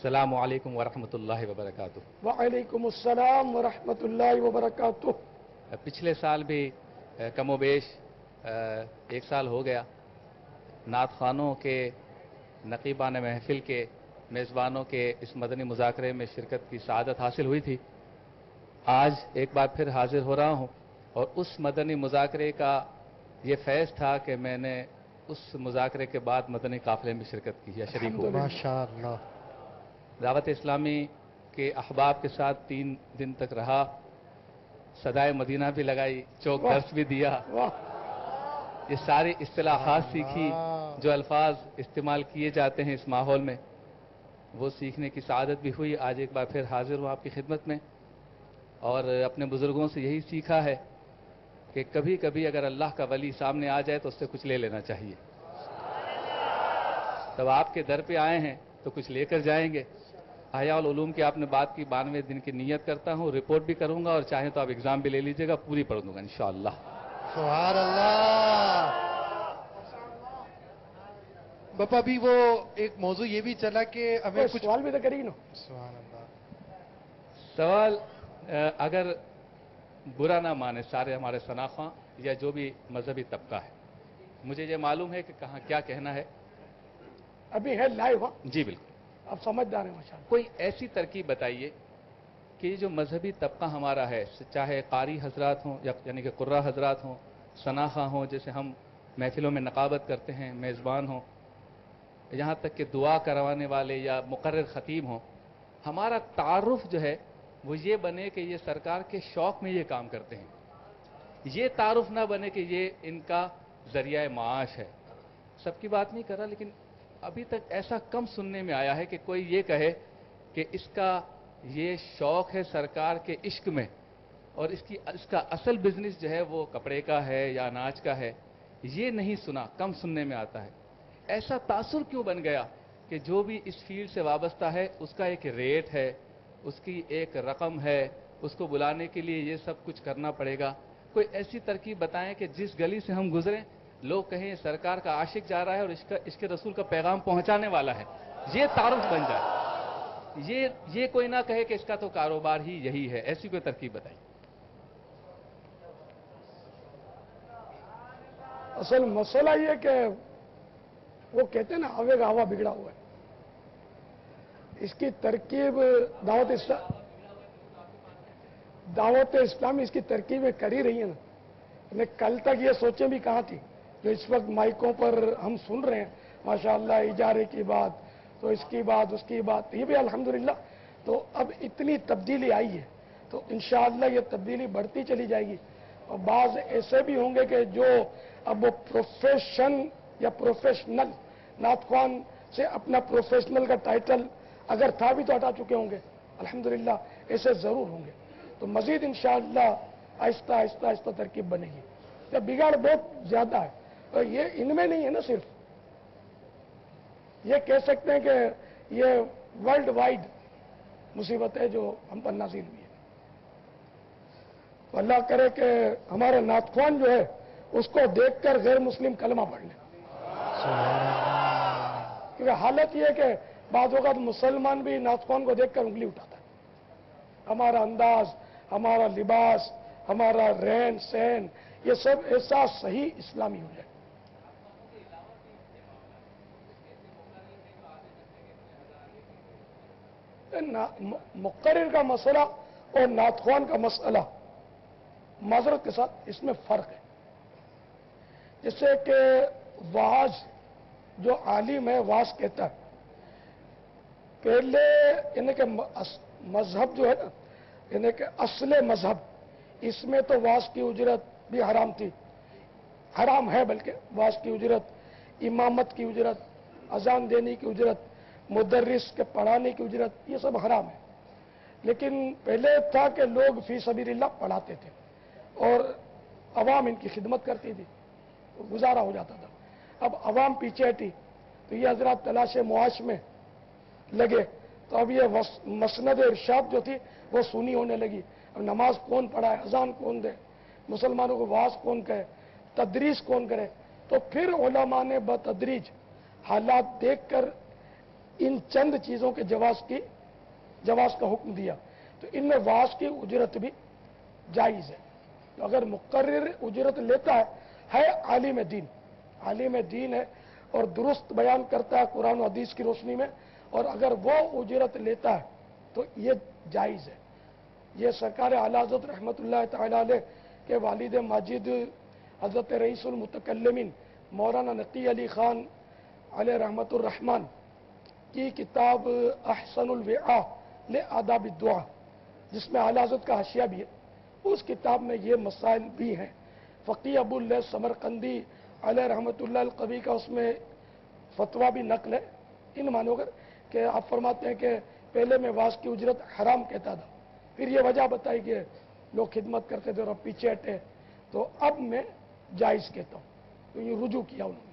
अस्सलामु अलैकुम वरहमतुल्लाहि वबरकातुह। वालेकुम अस्सलाम वरहमतुल्लाहि वबरकातुह। पिछले साल भी कमोबेश एक साल हो गया, नात खानों के नकीबान महफिल के मेज़बानों के इस मदनी मुज़ाकरे में शिरकत की सआदत हासिल हुई थी। आज एक बार फिर हाजिर हो रहा हूँ और उस मदनी मुज़ाकरे का ये फैज़ था कि मैंने उस मुज़ाकरे के बाद मदनी काफ़िले में शिरकत की या शरीक हुआ। माशाअल्लाह। दावत इस्लामी के अहबाब के साथ 3 दिन तक रहा, सदाए मदीना भी लगाई, चौक दर्स भी दिया, ये सारी इस्तिलाहात सीखी जो अल्फाज इस्तेमाल किए जाते हैं इस माहौल में, वो सीखने की सआदत भी हुई। आज एक बार फिर हाजिर हूँ आपकी खिदमत में और अपने बुजुर्गों से यही सीखा है कि कभी कभी अगर अल्लाह का वली सामने आ जाए तो उससे कुछ ले लेना चाहिए। तब आपके दर पे आए हैं तो कुछ लेकर जाएंगे। अहया उल उलूम की आपने बात की, 92 दिन की नियत करता हूँ, रिपोर्ट भी करूंगा और चाहें तो आप एग्जाम भी ले लीजिएगा, पूरी पढ़ दूंगा इंशाअल्लाह। सुभान अल्लाह। बापा अभी वो एक मौजू ये भी चला कि हमें कुछ सवाल भी तो करी ना। सुभान अल्लाह। सवाल अगर बुरा ना माने सारे हमारे शनाखा या जो भी मजहबी तबका है, मुझे ये मालूम है कि कहाँ क्या कहना है। अभी है लाइव। हाँ जी बिल्कुल, आप समझदार हैं माशाअल्लाह। कोई ऐसी तरकीब बताइए कि ये जो मजहबी तबका हमारा है, चाहे कारी हजरात हों यानी कि कुर्रा हजरात हों, शनाखा हों, जैसे हम महफिलों में नकाबत करते हैं, मेज़बान हों, यहाँ तक कि दुआ करवाने वाले या मुकर्रर ख़तीब हों, हमारा तारुफ जो है वो ये बने कि ये सरकार के शौक़ में ये काम करते हैं, ये तारुफ ना बने कि ये इनका ज़रिया माश है। सबकी बात नहीं कर रहा, लेकिन अभी तक ऐसा कम सुनने में आया है कि कोई ये कहे कि इसका ये शौक़ है सरकार के इश्क में और इसका असल बिजनेस जो है वो कपड़े का है या अनाज का है। ये नहीं सुना, कम सुनने में आता है। ऐसा तासुर क्यों बन गया कि जो भी इस फील्ड से वाबस्ता है उसका एक रेट है, उसकी एक रकम है, उसको बुलाने के लिए ये सब कुछ करना पड़ेगा। कोई ऐसी तरकीब बताएं कि जिस गली से हम गुजरें लोग कहें सरकार का आशिक जा रहा है और इसके रसूल का पैगाम पहुंचाने वाला है, ये तारुफ बन जाए। ये कोई ना कहे कि इसका तो कारोबार ही यही है। ऐसी कोई तरकीब बताइए। असल मसला ये कि वो कहते हैं ना हवे का हवा बिगड़ा हुआ है। इसकी तरकीब दावत इस्लामी इसकी तरकीबें कर ही रही है ना। मैं कल तक ये सोचें भी कहाँ थी जो इस वक्त माइकों पर हम सुन रहे हैं माशाअल्लाह, इजारे की बात तो इसकी बात उसकी बात, ये भी अल्हम्दुलिल्लाह। तो अब इतनी तब्दीली आई है तो इंशाअल्लाह ये तब्दीली बढ़ती चली जाएगी। और बाज़ ऐसे भी होंगे कि जो अब वो प्रोफेशन या प्रोफेशनल नातख्वान से अपना प्रोफेशनल का टाइटल अगर था भी तो हटा चुके होंगे, अल्हम्दुलिल्लाह ऐसे जरूर होंगे। तो मजीद इंशाअल्लाह आहिस्ता आहिस्ता आहिस्ता तरकीब बनेगी। जब बिगाड़ बहुत ज्यादा है और ये इनमें नहीं है ना, सिर्फ ये कह सकते हैं कि ये वर्ल्ड वाइड मुसीबत है जो हम पर नाज़िल हुई है। तो अल्लाह करे कि हमारे नातख्वान जो है उसको देखकर गैर मुस्लिम कलमा पढ़ लें। क्योंकि हालत यह है कि बाद वक़्त मुसलमान भी नातख्वान को देखकर उंगली उठाता है। हमारा अंदाज, हमारा लिबास, हमारा रहन सहन, ये सब ऐसा सही इस्लामी हो जाए। मुक़र्रिर का मसला और नातख्वान का मसला माजरत के साथ इसमें फर्क है। जैसे कि वाज जो आलिम है वाज कहता है, पहले यानी कि मजहब जो है ना, यानी कि असले मजहब, इसमें तो वाज की उजरत भी हराम थी, हराम है बल्कि वाज की उजरत, इमामत की उजरत, अजान देने की उजरत, मुदर्रिस के पढ़ाने की उजरत, ये सब हराम है। लेकिन पहले था कि लोग फी सबीलिल्लाह पढ़ाते थे और अवाम इनकी खिदमत करती थी, गुजारा हो जाता था। अब अवाम पीछे हटी तो ये हजरात तलाश मुआश में लगे, तो अब ये मसनद इरशाद जो थी वो सुनी होने लगी। अब नमाज कौन पढ़ाए, अजान कौन दे, मुसलमानों को वाज कौन कहे, तदरीस कौन करे। तो फिर उलमा ने बतदरीज हालात देखकर ان چند چیزوں کے جواز کا حکم دیا، تو ان میں واعظ کی اجرت بھی جائز ہے۔ تو اگر مقرر اجرت لیتا ہے عالم دین ہے اور درست بیان کرتا ہے قرآن و حدیث کی روشنی میں، اور اگر وہ اجرت لیتا ہے تو یہ جائز ہے۔ یہ سرکار اعلی حضرت رحمۃ اللہ تعالی علیہ کے والد ماجد حضرت رئیس المتکلمین مولانا نقی علی خان علیہ رحمۃ الرحمن کی کتاب احسن الوعاء لآداب الدعاء، جس میں اعلی حضرت کا حاشیہ بھی ہے، اس کتاب میں یہ مسائل بھی ہیں۔ فقی ابو اللیث سمرقندی علیہ رحمۃ اللہ القوی کا اس میں فتویٰ بھی نقل ہے ان معنوں کر کہ آپ فرماتے ہیں کہ پہلے میں واعظ کی اجرت حرام کہتا تھا، پھر یہ وجہ بتائی کہ لوگ خدمت کرتے تھے اور اب پیچھے ہٹے، تو اب میں جائز کہتا ہوں، تو یہ رجوع کیا انہوں نے۔